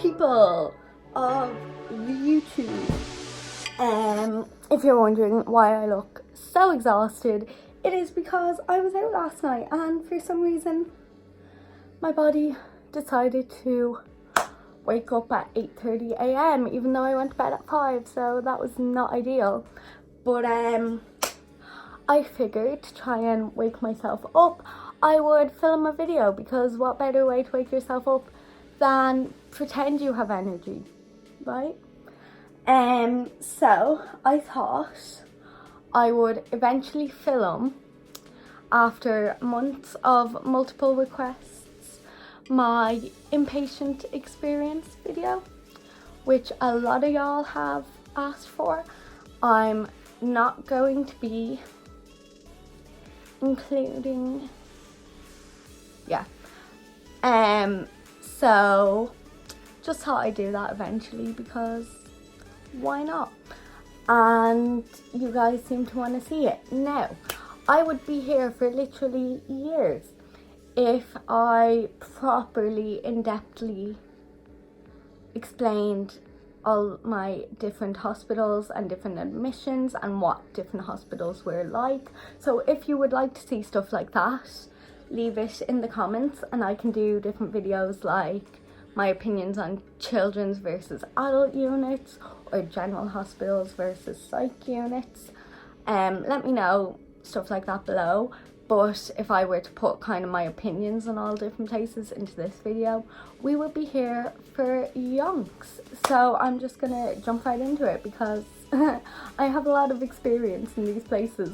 people of YouTube. If you're wondering why I look so exhausted, it is because I was out last night and for some reason my body decided to wake up at 8:30 a.m. even though I went to bed at 5, so that was not ideal. But I figured to try and wake myself up, I would film a video, because what better way to wake yourself up than pretend you have energy, right? So I thought I would eventually film, after months of multiple requests, my inpatient experience video, which a lot of y'all have asked for. I'm not going to be including, so just thought I'd do that eventually, because why not? And you guys seem to want to see it. Now, I would be here for literally years if I properly, in-depthly explained all my different hospitals and different admissions and what different hospitals were like. So if you would like to see stuff like that, leave it in the comments and I can do different videos like my opinions on children's versus adult units or general hospitals versus psych units. Let me know stuff like that below. But if I were to put kind of my opinions on all different places into this video, we would be here for yonks. So I'm just gonna jump right into it, because I have a lot of experience in these places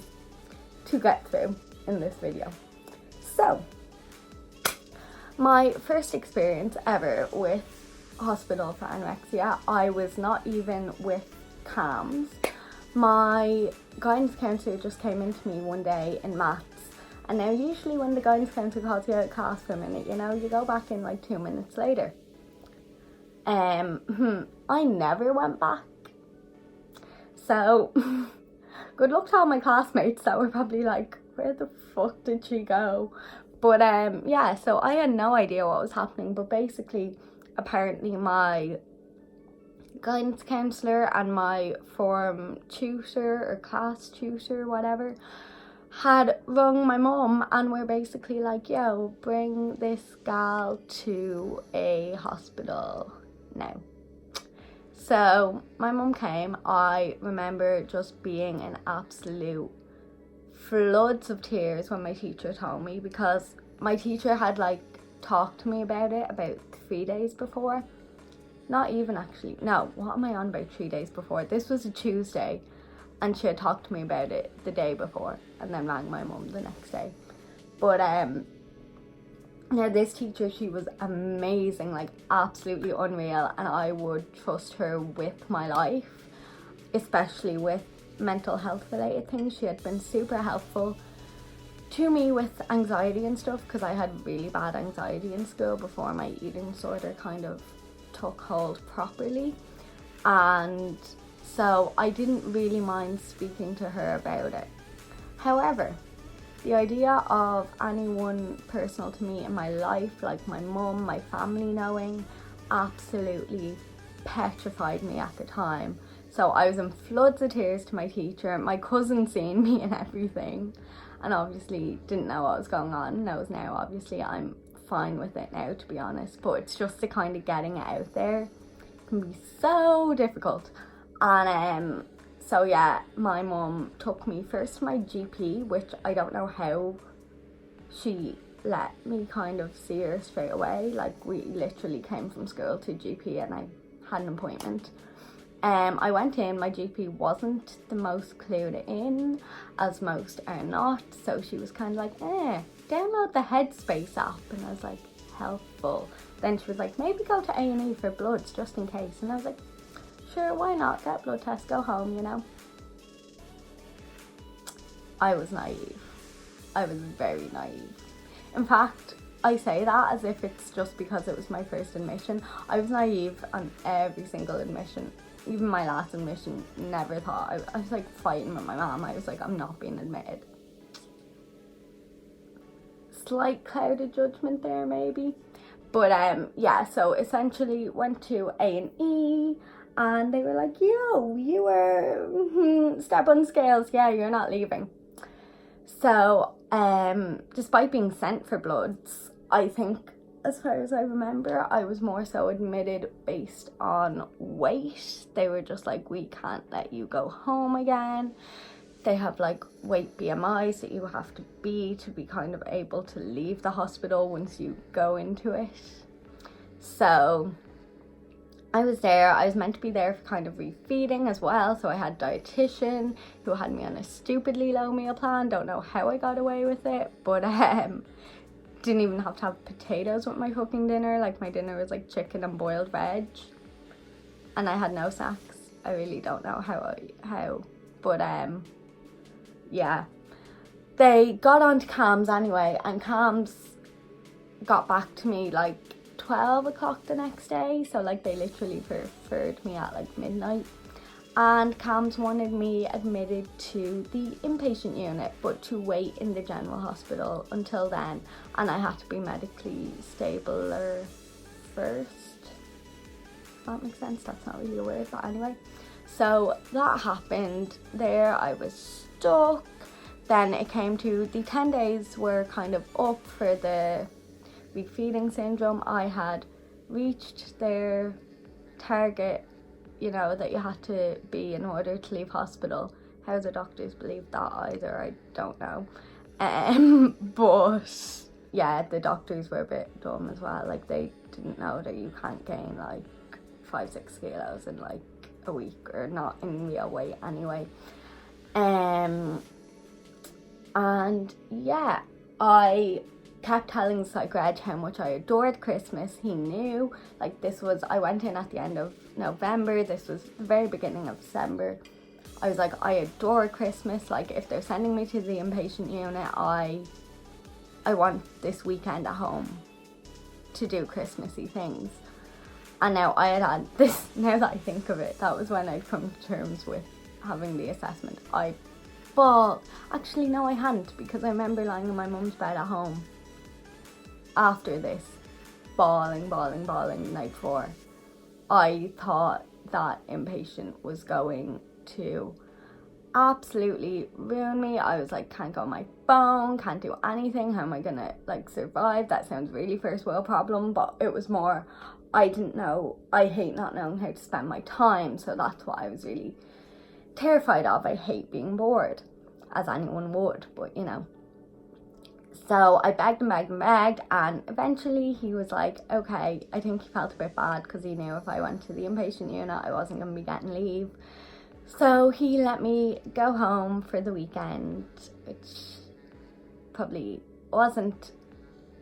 to get through in this video. So, my first experience ever with hospital for anorexia, I was not even with CAMS. My guidance counsellor just came into me one day in maths. And now usually when the guidance counsellor calls you out of class for a minute, you know, you go back in like 2 minutes later. I never went back. So, good luck to all my classmates that were probably like, where the fuck did she go? But yeah, so I had no idea what was happening. But basically, apparently my guidance counsellor and my form tutor or class tutor, whatever, had rung my mum and were basically like, yo, bring this gal to a hospital now. So my mum came. I remember just being in absolute floods of tears when my teacher told me, because my teacher had like talked to me about it about 3 days before. Not even actually, no, what am I on about 3 days before? This was a Tuesday. And she had talked to me about it the day before and then rang my mum the next day. But now this teacher, she was amazing, like absolutely unreal, and I would trust her with my life, especially with mental health related things. She had been super helpful to me with anxiety and stuff, because I had really bad anxiety in school before my eating disorder kind of took hold properly. And so I didn't really mind speaking to her about it. However, the idea of anyone personal to me in my life, like my mum, my family knowing, absolutely petrified me at the time. So I was in floods of tears to my teacher. My cousin seen me and everything, and obviously didn't know what was going on. Knows now, obviously I'm fine with it now, to be honest. But it's just the kind of getting it out there can be so difficult. And so yeah, my mum took me first to my GP, which I don't know how she let me kind of see her straight away. Like, we literally came from school to GP and I had an appointment. I went in, my GP wasn't the most clued in, as most are not, so she was kind of like, download the Headspace app, and I was like, helpful. Then she was like, maybe go to A&E for bloods just in case, and I was like, sure, why not? Get blood test, go home, you know. I was naive. I was very naive. In fact, I say that as if it's just because it was my first admission. I was naive on every single admission. Even my last admission, never thought. I was like fighting with my mom. I was like, I'm not being admitted. Slight clouded judgment there maybe. But yeah, so essentially went to A&E, and they were like, yo, you were step on scales, yeah, you're not leaving. So despite being sent for bloods, I think, as far as I remember, I was more so admitted based on weight. They were just like, we can't let you go home again. They have like weight BMIs that you have to be kind of able to leave the hospital once you go into it. So I was there. I was meant to be there for kind of refeeding as well. So I had a dietitian who had me on a stupidly low meal plan. Don't know how I got away with it, but didn't even have to have potatoes with my fucking dinner. Like, my dinner was like chicken and boiled veg, and I had no snacks. I really don't know how, but yeah, they got onto CAMS anyway, and CAMS got back to me like 12 o'clock the next day. So like, they literally referred me at like midnight, and CAMS wanted me admitted to the inpatient unit, but to wait in the general hospital until then, and I had to be medically stabler first. If that makes sense. That's not really a word, but anyway. So that happened there. I was stuck. Then it came to the 10 days were kind of up for the weak feeding syndrome. I had reached their target, you know, that you had to be in order to leave hospital. How the doctors believe that either, I don't know. But yeah, the doctors were a bit dumb as well. Like, they didn't know that you can't gain like 5-6 kilos in like a week, or not in real weight anyway. And yeah, I kept telling Psych Reg how much I adored Christmas. He knew. Like, I went in at the end of November. This was the very beginning of December. I was like, I adore Christmas. Like, if they're sending me to the inpatient unit, I want this weekend at home to do Christmassy things. And now I had this, now that I think of it, that was when I'd come to terms with having the assessment. Actually no, I hadn't, because I remember lying in my mum's bed at home after this, bawling the night before. I thought that inpatient was going to absolutely ruin me. I was like, can't go on my phone, can't do anything, how am I gonna like survive? That sounds really first world problem, but it was more, I didn't know. I hate not knowing how to spend my time, so that's what I was really terrified of. I hate being bored, as anyone would, but you know. So I begged, and eventually he was like, okay. I think he felt a bit bad because he knew if I went to the inpatient unit I wasn't going to be getting leave. So he let me go home for the weekend, which probably wasn't,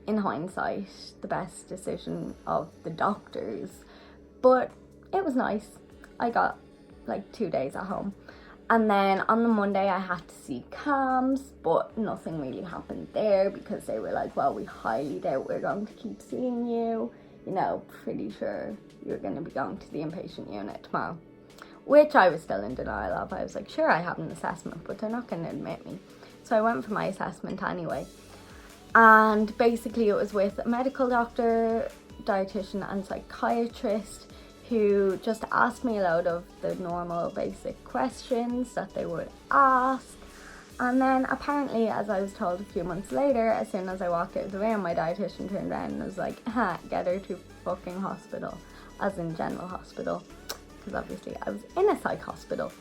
in hindsight, the best decision of the doctors, but it was nice. I got like 2 days at home. And then on the Monday I had to see CAMS, but nothing really happened there because they were like, well, we highly doubt we're going to keep seeing you. You know, pretty sure you're going to be going to the inpatient unit tomorrow. Which I was still in denial of. I was like, sure, I have an assessment, but they're not going to admit me. So I went for my assessment anyway. And basically it was with a medical doctor, dietitian and psychiatrist, who just asked me a load of the normal basic questions that they would ask. And then apparently, as I was told a few months later, as soon as I walked out of the room, my dietitian turned around and was like, get her to fucking hospital, as in general hospital, because obviously I was in a psych hospital.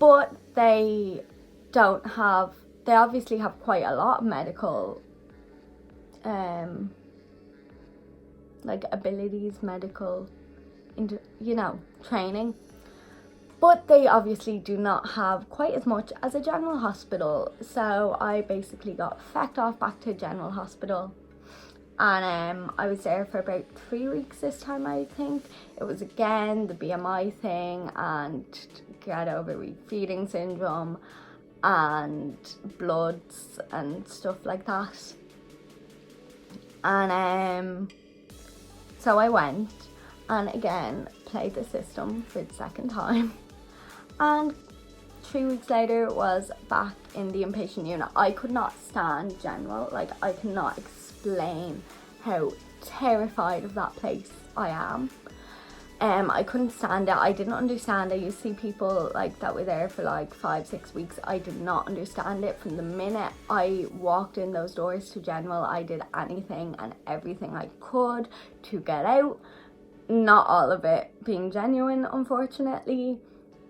But they obviously have quite a lot of medical abilities, medical training, but they obviously do not have quite as much as a general hospital. So I basically got fecked off back to a general hospital, and I was there for about 3 weeks this time. I think it was again the BMI thing and get over weak feeding syndrome and bloods and stuff like that. And so I went and again played the system for the second time, and 3 weeks later was back in the inpatient unit. I could not stand general. Like, I cannot explain how terrified of that place. I am. I couldn't stand it. I didn't understand it. You see people like that were there for like 5-6 weeks. I did not understand it. From the minute I walked in those doors to general, I did anything and everything I could to get out. Not all of it being genuine, unfortunately.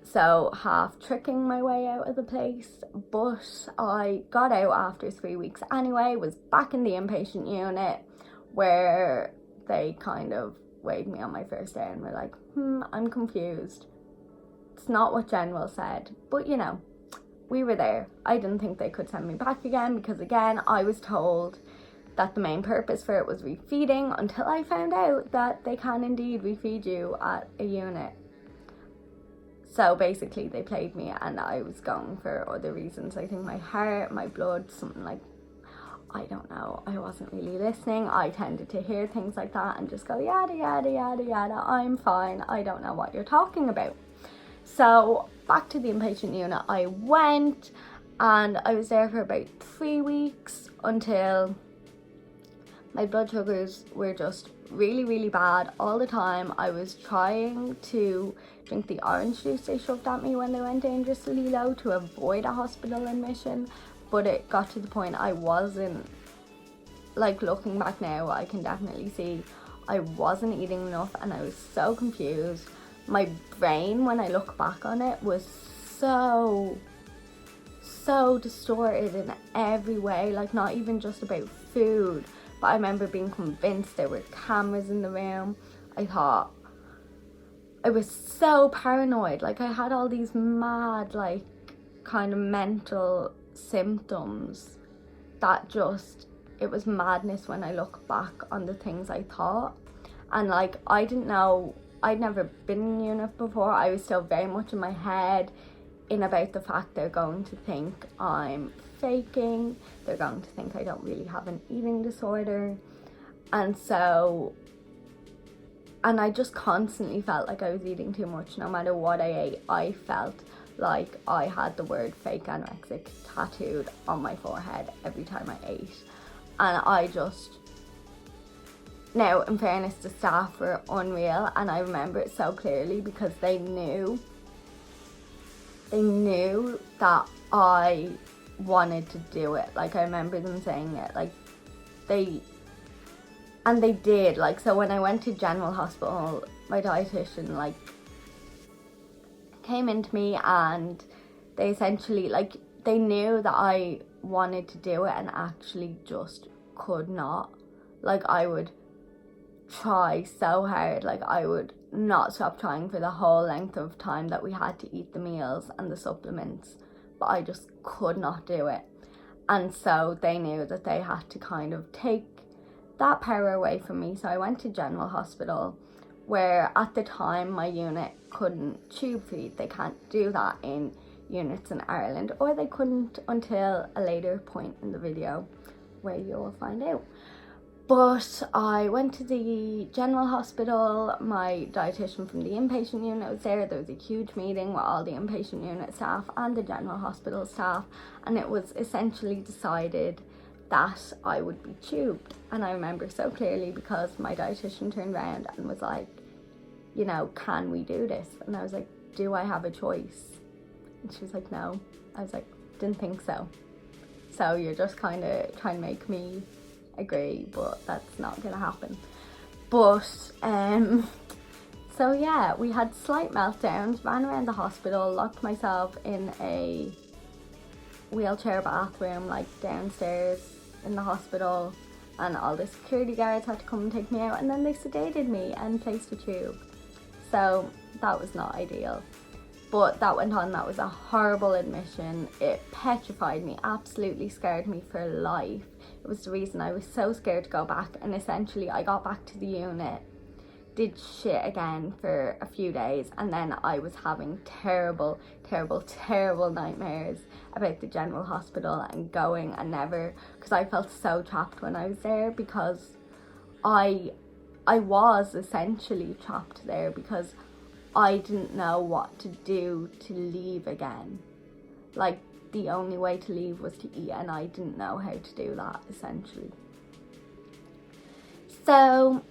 So half tricking my way out of the place. But I got out after 3 weeks anyway, was back in the inpatient unit where they kind of weighed me on my first day and were like, I'm confused. It's not what general said. But you know, we were there. I didn't think they could send me back again because again, I was told that the main purpose for it was refeeding until I found out that they can indeed refeed you at a unit. So basically they played me and I was going for other reasons. I think my heart, my blood, something like, I don't know. I wasn't really listening. I tended to hear things like that and just go yada yada yada yada. I'm fine. I don't know what you're talking about. So back to the inpatient unit I went, and I was there for about 3 weeks until my blood sugars were just really, really bad all the time. I was trying to drink the orange juice they shoved at me when they went dangerously low to avoid a hospital admission. But it got to the point I wasn't, like looking back now, I can definitely see I wasn't eating enough and I was so confused. My brain, when I look back on it, was so distorted in every way, like not even just about food. But I remember being convinced there were cameras in the room. I thought, I was so paranoid. Like I had all these mad, like kind of mental symptoms that just, it was madness when I look back on the things I thought. And like, I didn't know, I'd never been in unit before. I was still very much in my head in about the fact they're going to think I'm faking. They're going to think I don't really have an eating disorder. And so, and I just constantly felt like I was eating too much. No matter what I ate, I felt like I had the word fake anorexic tattooed on my forehead every time I ate. And I just, now in fairness, the staff were unreal, and I remember it so clearly because they knew that I wanted to do it. Like I remember them saying it, like they did. Like, so when I went to general hospital, my dietitian like came into me and they essentially, like, they knew that I wanted to do it and actually just could not. Like I would try so hard, like I would not stop trying for the whole length of time that we had to eat the meals and the supplements, but I just could not do it. And so they knew that they had to kind of take that power away from me. So I went to general hospital, where at the time my unit couldn't tube feed. They can't do that in units in Ireland, or they couldn't until a later point in the video where you'll find out. But I went to the general hospital. My dietitian from the inpatient unit was there. There was a huge meeting with all the inpatient unit staff and the general hospital staff, and it was essentially decided that I would be tubed. And I remember so clearly because my dietitian turned around and was like, you know, can we do this? And I was like, do I have a choice? And she was like, no. I was like, didn't think so. So you're just kind of trying to make me agree, but that's not gonna happen. But so yeah, we had slight meltdowns, ran around the hospital, locked myself in a wheelchair bathroom like downstairs in the hospital, and all the security guards had to come and take me out, and then they sedated me and placed a tube. So that was not ideal, but that went on. That was a horrible admission. It petrified me, absolutely scarred me for life. It was the reason I was so scared to go back. And essentially I got back to the unit, did shit again for a few days, and then I was having terrible nightmares about the general hospital and going, and never, because I felt so trapped when I was there, because I was essentially trapped there because I didn't know what to do to leave again. Like, the only way to leave was to eat, and I didn't know how to do that, essentially. So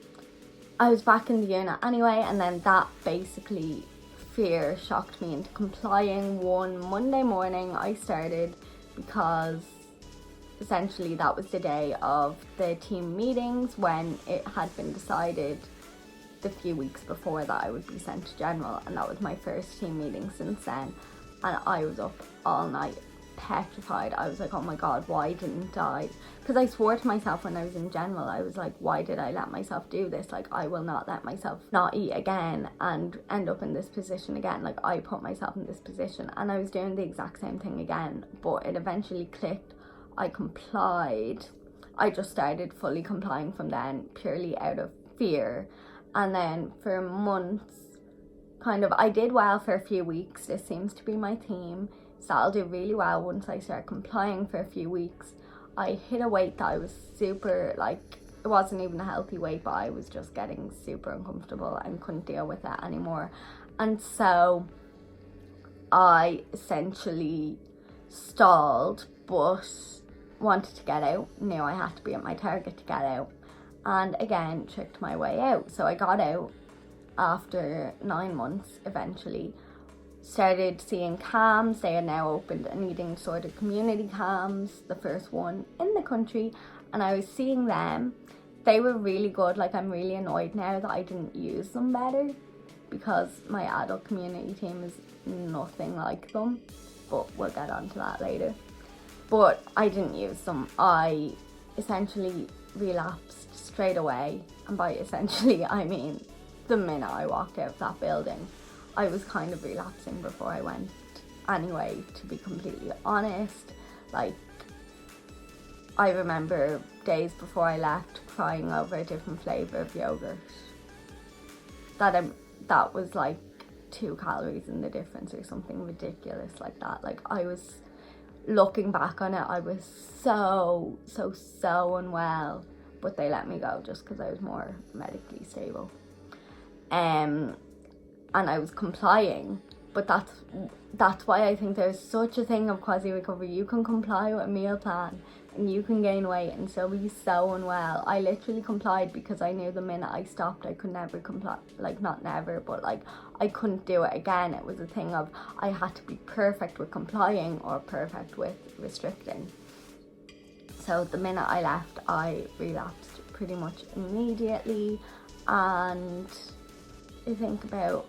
I was back in the unit anyway, and then that basically fear shocked me into complying. One Monday morning I started, because essentially that was the day of the team meetings, when it had been decided the few weeks before that I would be sent to general, and that was my first team meeting since then. And I was up all night petrified. I was like, oh my god, why didn't I? Because I swore to myself when I was in general, I was like, why did I let myself do this? Like, I will not let myself not eat again and end up in this position again. Like, I put myself in this position, and I was doing the exact same thing again. But it eventually clicked. I complied. I just started fully complying from then, purely out of fear. And then for months, kind of, I did well for a few weeks. This seems to be my theme. So I'll do really well once I start complying for a few weeks. I hit a weight that I was super, like, it wasn't even a healthy weight, but I was just getting super uncomfortable and couldn't deal with it anymore. And so I essentially stalled, but wanted to get out, knew I had to be at my target to get out, and again tricked my way out. So I got out after 9 months eventually. Started seeing CAMs. They had now opened an eating disorder community CAMs, the first one in the country, and I was seeing them. They were really good. Like, I'm really annoyed now that I didn't use them better, because my adult community team is nothing like them, but we'll get onto that later. But I didn't use them. I essentially relapsed straight away, and by essentially I mean the minute I walked out of that building. I was kind of relapsing before I went anyway, to be completely honest. Like, I remember days before I left crying over a different flavour of yogurt. That was like 2 calories in the difference or something ridiculous like that. Like, I was, looking back on it, I was so unwell, but they let me go just because I was more medically stable. And I was complying, but that's why I think there's such a thing of quasi-recovery. You can comply with a meal plan and you can gain weight and still be so unwell. I literally complied because I knew the minute I stopped I could never comply. Like, not never, but like, I couldn't do it again. It was a thing of I had to be perfect with complying or perfect with restricting. So the minute I left, I relapsed pretty much immediately, and I think about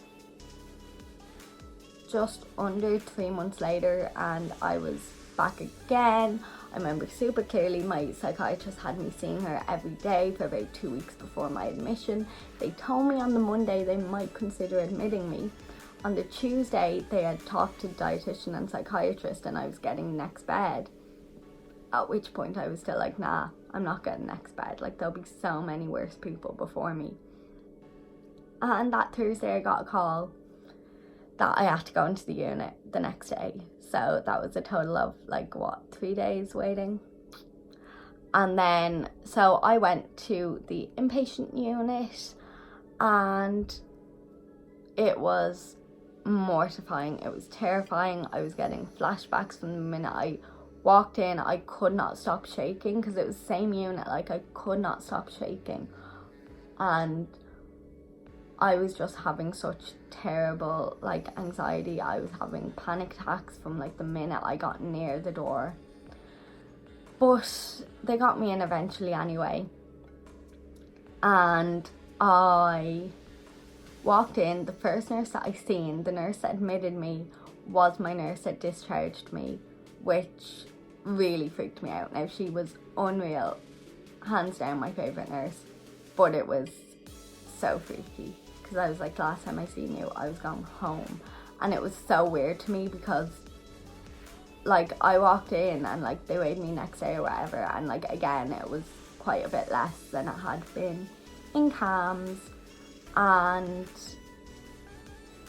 just under 3 months later, and I was back again. I remember super clearly my psychiatrist had me seeing her every day for about 2 weeks before my admission. They told me on the Monday they might consider admitting me. On the Tuesday they had talked to the dietitian and psychiatrist, and I was getting next bed, at which point I was still like, nah, I'm not getting next bed. Like, there'll be so many worse people before me. And that Thursday I got a call that I had to go into the unit the next day. So that was a total of 3 days waiting. And then, so I went to the inpatient unit, and it was mortifying. It was terrifying. I was getting flashbacks from the minute I walked in. I could not stop shaking because it was the same unit. Like, I could not stop shaking. And I was just having such terrible anxiety. I was having panic attacks from the minute I got near the door. But they got me in eventually anyway. And I walked in. The first nurse that I seen, the nurse that admitted me, was my nurse that discharged me, which really freaked me out. Now, she was unreal. Hands down my favourite nurse. But it was so freaky. Because I was like, last time I seen you, I was going home. And it was so weird to me because, I walked in and, they weighed me next day or whatever. And, again, it was quite a bit less than it had been in CAMS. And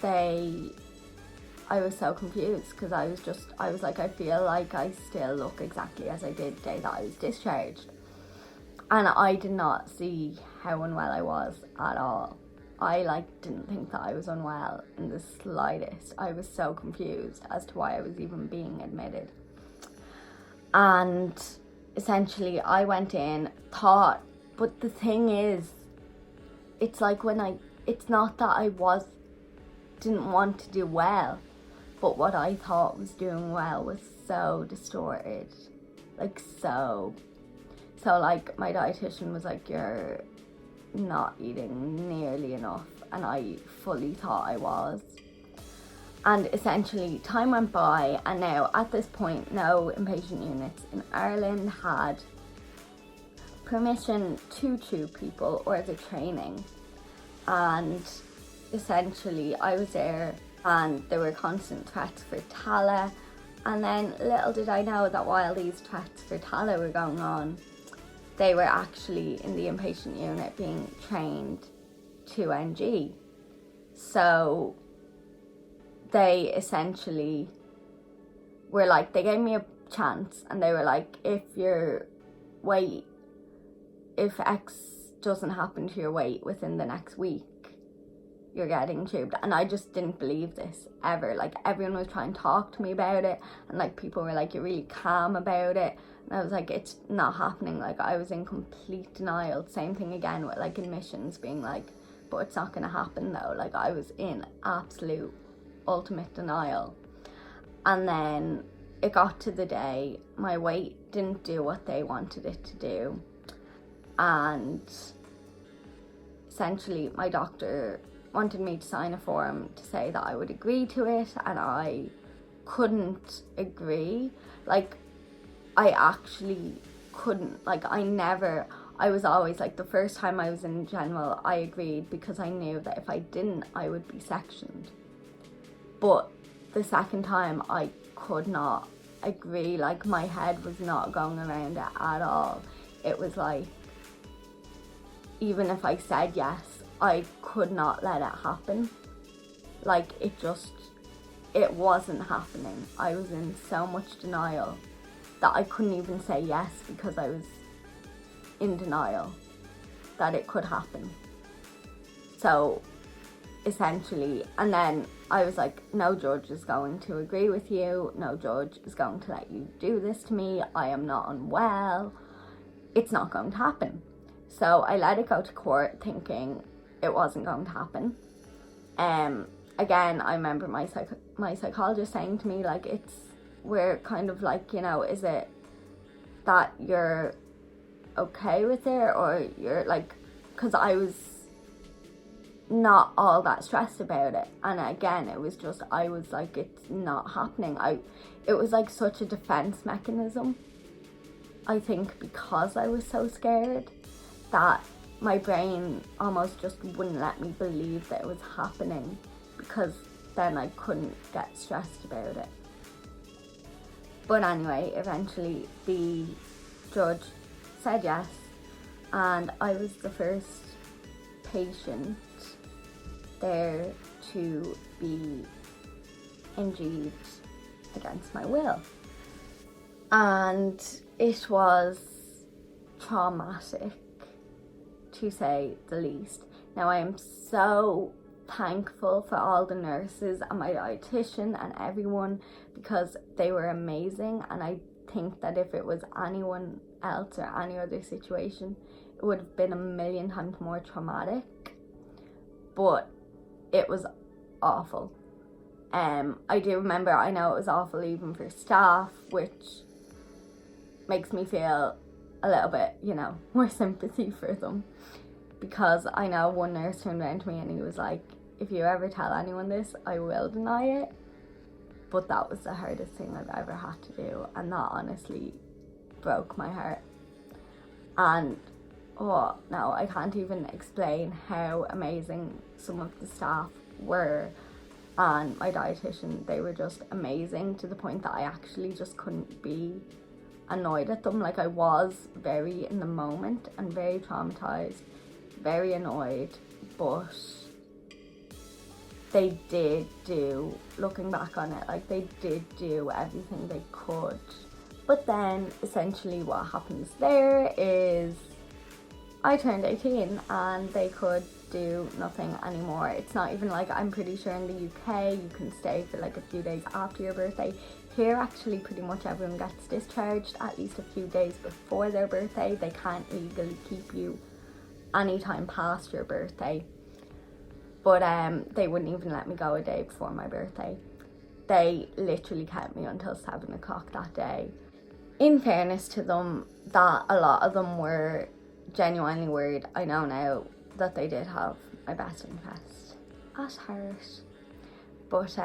I was so confused because I was like, I feel like I still look exactly as I did the day that I was discharged. And I did not see how unwell I was at all. I didn't think that I was unwell in the slightest. I was so confused as to why I was even being admitted. And essentially I went in, thought But the thing is, it's like it's not that I didn't want to do well, but what I thought was doing well was so distorted. Like so like my dietitian was like, you're not eating nearly enough, and I fully thought I was. And essentially time went by, and now at this point no inpatient units in Ireland had permission to tube people or the training. And essentially I was there, and there were constant threats for Tala. And then little did I know that while these threats for Tala were going on, they were actually in the inpatient unit being trained to NG. So they essentially were like, they gave me a chance, and they were like, if X doesn't happen to your weight within the next week, you're getting tubed. And I just didn't believe this ever. Like, everyone was trying to talk to me about it, and like people were like, you're really calm about it, and I was like, it's not happening. Like, I was in complete denial. Same thing again with like admissions, being like, but it's not gonna happen though. Like, I was in absolute ultimate denial. And then it got to the day my weight didn't do what they wanted it to do, and essentially my doctor wanted me to sign a form to say that I would agree to it, and I couldn't agree. Like, I actually couldn't. Like, I was always like, the first time I was in general, I agreed because I knew that if I didn't, I would be sectioned. But the second time, I could not agree. Like, my head was not going around it at all. It was like, even if I said yes, I could not let it happen. Like, it wasn't happening. I was in so much denial that I couldn't even say yes, because I was in denial that it could happen. So essentially, and then I was like, no judge is going to agree with you. No judge is going to let you do this to me. I am not unwell. It's not going to happen. So I let it go to court, thinking it wasn't going to happen. Again, I remember my psychologist saying to me, like, we're kind of like, you know, is it that you're okay with it, or you're like, because I was not all that stressed about it. And again, it was just, I was like, it's not happening. It was like such a defense mechanism, I think, because I was so scared, that my brain almost just wouldn't let me believe that it was happening, because then I couldn't get stressed about it. But anyway, eventually the judge said yes, and I was the first patient there to be NG'd against my will. And it was traumatic, to say the least. Now, I am so thankful for all the nurses and my dietitian and everyone, because they were amazing, and I think that if it was anyone else or any other situation, it would have been a million times more traumatic. But it was awful. I do remember, I know it was awful even for staff, which makes me feel a little bit, you know, more sympathy for them, because I know one nurse turned around to me and he was like, if you ever tell anyone this, I will deny it. But that was the hardest thing I've ever had to do, and that honestly broke my heart. And oh no, I can't even explain how amazing some of the staff were, and my dietitian. They were just amazing, to the point that I actually just couldn't be annoyed at them. Like, I was very in the moment and very traumatized, very annoyed, but they did do, looking back on it, like, they did do everything they could. But then essentially what happens there is I turned 18 and they could do nothing anymore. It's not even like, I'm pretty sure in the UK you can stay for like a few days after your birthday. here actually pretty much everyone gets discharged at least a few days before their birthday. They can't legally keep you anytime past your birthday. But they wouldn't even let me go a day before my birthday. They literally kept me until 7 o'clock that day. In fairness to them, that a lot of them were genuinely worried. I know now that they did have my best interest at heart. But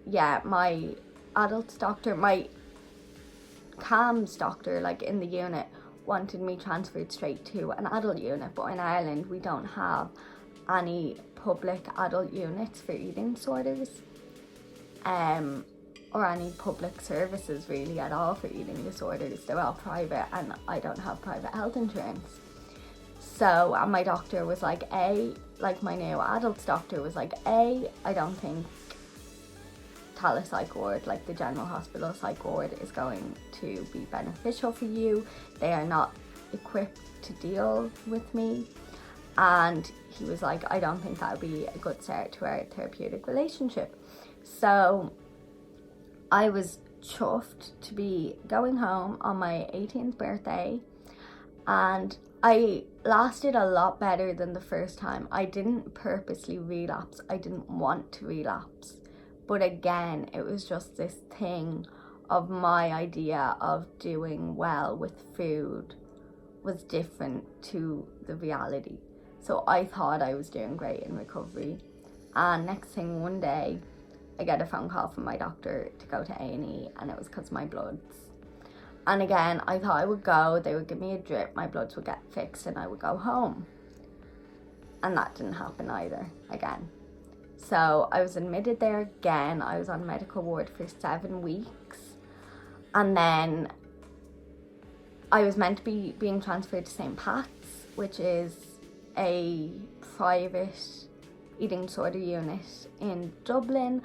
yeah, my adults doctor, my CAMS doctor, like in the unit, wanted me transferred straight to an adult unit. But in Ireland, we don't have any public adult units for eating disorders. Or any public services really at all for eating disorders. They're all private, and I don't have private health insurance. So, and my doctor was like, my new adults doctor was like, I don't think Talis psych ward, like the general hospital psych ward, is going to be beneficial for you. They are not equipped to deal with me. And he was like, I don't think that would be a good start to our therapeutic relationship. So I was chuffed to be going home on my 18th birthday, and I lasted a lot better than the first time. I didn't purposely relapse. I didn't want to relapse. But again, it was just this thing of my idea of doing well with food was different to the reality. So I thought I was doing great in recovery. And next thing, one day, I get a phone call from my doctor to go to A&E, and it was because of my bloods. And again, I thought I would go, they would give me a drip, my bloods would get fixed, and I would go home. And that didn't happen either, again. So I was admitted there again. I was on medical ward for 7 weeks. And then I was meant to be being transferred to St. Pat's, which is a private eating disorder unit in Dublin,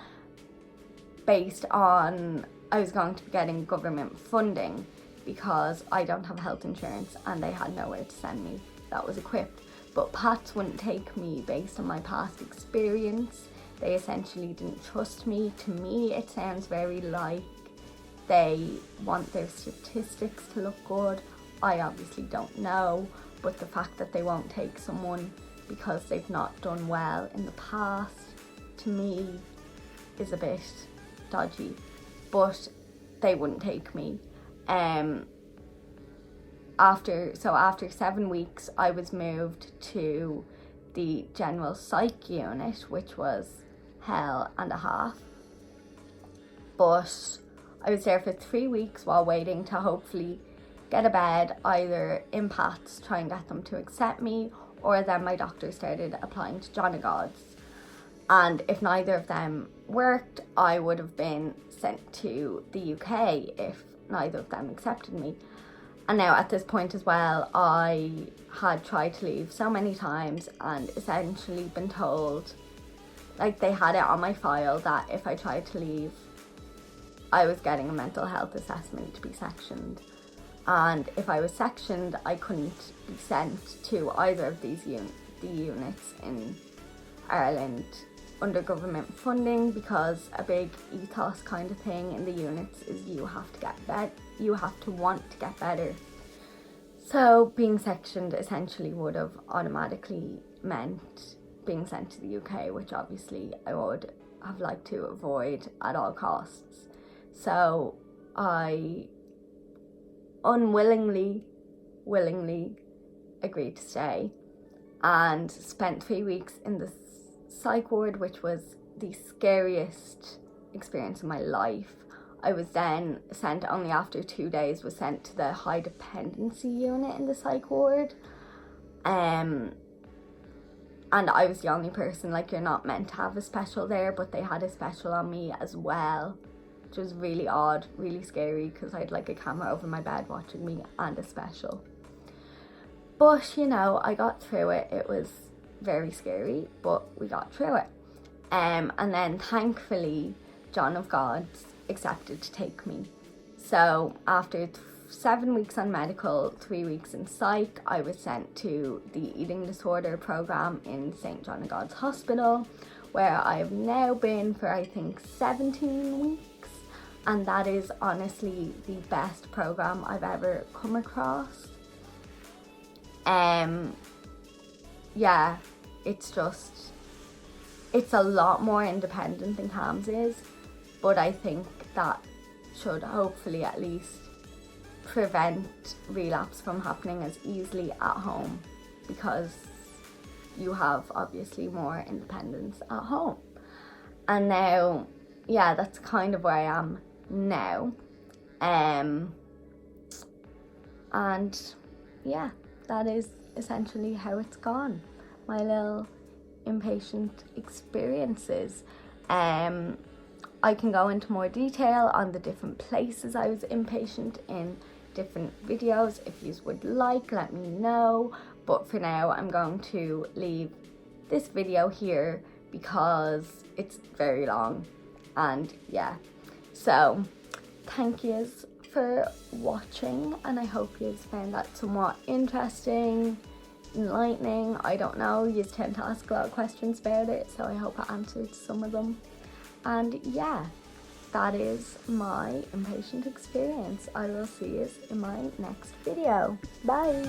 based on I was going to be getting government funding because I don't have health insurance and they had nowhere to send me that was equipped. But Pats wouldn't take me based on my past experience. They essentially didn't trust me. To me, it sounds very like they want their statistics to look good. I obviously don't know, but the fact that they won't take someone because they've not done well in the past, to me, is a bit dodgy. But they wouldn't take me. After 7 weeks, I was moved to the general psych unit, which was hell and a half. But I was there for 3 weeks while waiting to hopefully get a bed, either INPATIENT, try and get them to accept me, or then my doctor started applying to John of God's. And if neither of them worked, I would have been sent to the UK if neither of them accepted me. And now at this point as well, I had tried to leave so many times and essentially been told, like they had it on my file, that if I tried to leave, I was getting a mental health assessment to be sectioned. And if I was sectioned, I couldn't be sent to either of these the units in Ireland under government funding, because a big ethos kind of thing in the units is you have to want to get better. So being sectioned essentially would have automatically meant being sent to the UK, which obviously I would have liked to avoid at all costs. So I willingly agreed to stay and spent 3 weeks in the psych ward, which was the scariest experience of my life. I was then sent, only after 2 days, was sent to the high dependency unit in the psych ward. And I was the only person, like, you're not meant to have a special there, but they had a special on me as well, which was really odd, really scary, because I had like a camera over my bed watching me and a special. But, you know, I got through it. It was very scary, but we got through it. And then thankfully, John of God's accepted to take me. So after 7 weeks on medical, 3 weeks in psych, I was sent to the eating disorder program in St. John of God's Hospital, where I've now been for I think 17 weeks. and that is honestly the best program I've ever come across. Yeah, it's a lot more independent than CAMHS is, but I think that should hopefully at least prevent relapse from happening as easily at home, because you have obviously more independence at home. And now, yeah, that's kind of where I am now. And yeah, that is essentially how it's gone. My little inpatient experiences. I can go into more detail on the different places I was inpatient in different videos. If you would like, let me know. But for now, I'm going to leave this video here because it's very long. And yeah, so thank yous for watching, and I hope you found that somewhat interesting, enlightening. I don't know, you tend to ask a lot of questions about it, so I hope I answered some of them. And yeah, that is my inpatient experience. I will see you in my next video. Bye.